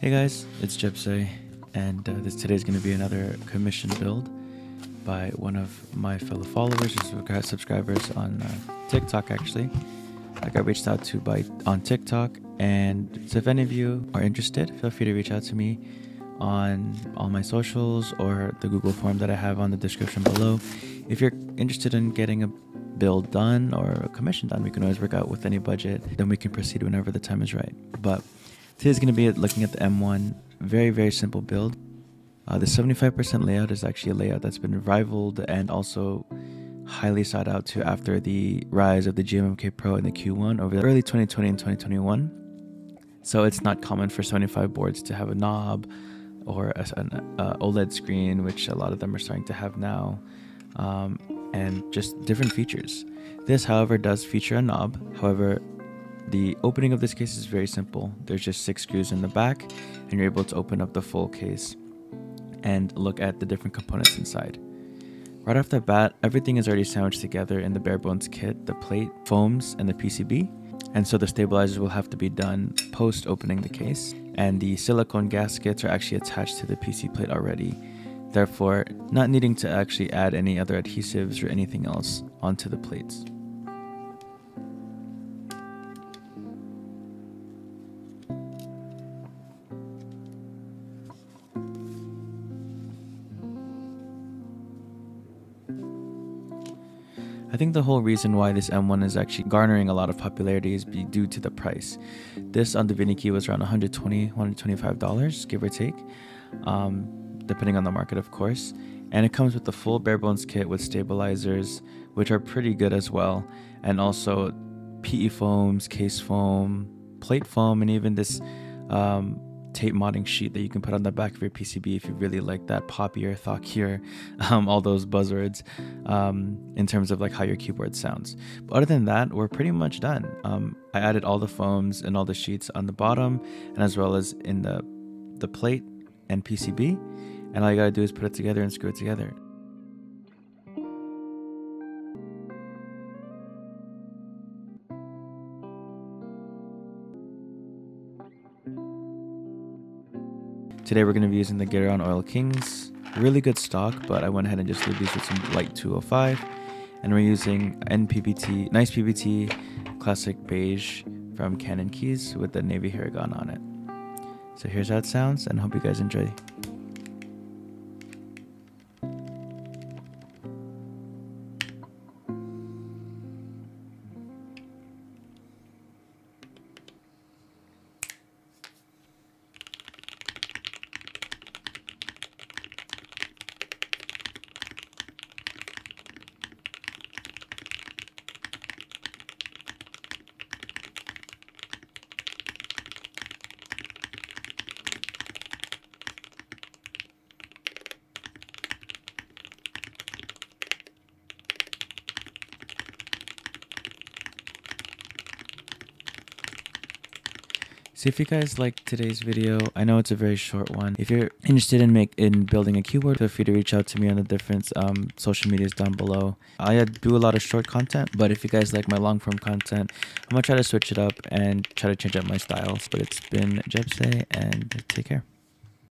Hey guys, it's Jepse, and today's going to be another commission build by one of my fellow followers or subscribers on TikTok. Actually, I got reached out to on TikTok, and so if any of you are interested, feel free to reach out to me on all my socials or the Google form that I have on the description below. If you're interested in getting a build done or a commission done, we can always work out with any budget. Then we can proceed whenever the time is right. But today's going to be looking at the M1. Very simple build. The 75% layout is actually a layout that's been rivaled and also highly sought out to after the rise of the GMMK Pro and the Q1 over the early 2020 and 2021. So it's not common for 75 boards to have a knob or an OLED screen, which a lot of them are starting to have now, and just different features. This, however, does feature a knob. However, the opening of this case is very simple. There's just 6 screws in the back, and you're able to open up the full case and look at the different components inside. Right off the bat, everything is already sandwiched together in the bare bones kit, the plate, foams, and the PCB. And so the stabilizers will have to be done post opening the case. And the silicone gaskets are actually attached to the PC plate already, therefore not needing to actually add any other adhesives or anything else onto the plates. I think the whole reason why this M1 is actually garnering a lot of popularity is due to the price. This on Divinity was around $120, $125, give or take, depending on the market, of course. And it comes with the full bare bones kit with stabilizers, which are pretty good as well, and also PE foams, case foam, plate foam, and even this tape modding sheet that you can put on the back of your PCB if you really like that poppier, thockier, all those buzzwords in terms of like how your keyboard sounds. But other than that, we're pretty much done. I added all the foams and all the sheets on the bottom, and as well as in the plate and PCB, and all you gotta do is put it together and screw it together. Today we're going to be using the Keychron Oil Kings. Really good stock, but I went ahead and just did these with some light 205. And we're using nPBT, nice PBT, classic beige from Canon Keys with the navy Hiragana on it. So here's how it sounds, and hope you guys enjoy. So if you guys liked today's video, I know it's a very short one. If you're interested in building a keyboard, feel free to reach out to me on the different social medias down below. I do a lot of short content, but if you guys like my long form content, I'm gonna try to switch it up and try to change up my styles. But it's been Jepse, and take care.